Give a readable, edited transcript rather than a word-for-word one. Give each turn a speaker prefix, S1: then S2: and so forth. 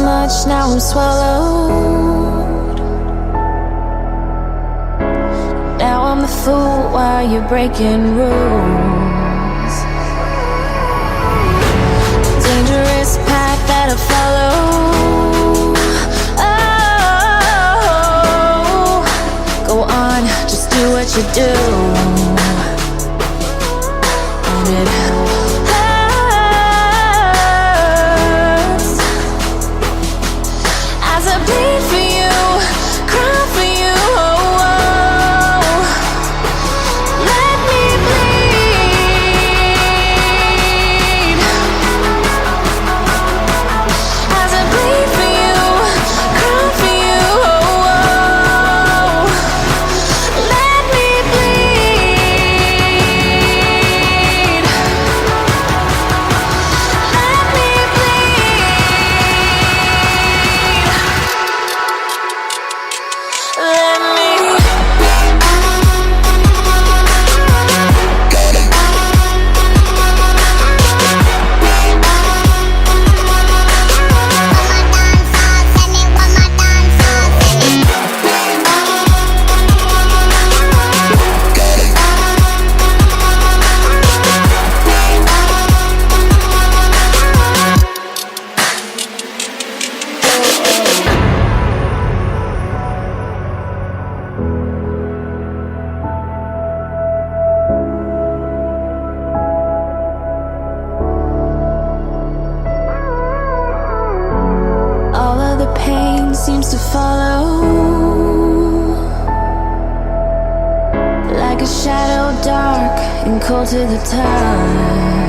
S1: much, now I'm swallowed. Now I'm the fool while you're breaking rules. Dangerous path that I follow. Oh, go on, just do what you do. And it hurts as I bleed for you, cry for you. Oh, oh. Let me bleed as I bleed for you, cry for you. Oh, oh. Let me bleed. Let me bleed. Let me. All of the pain seems to follow, like a shadow dark and cold to the touch.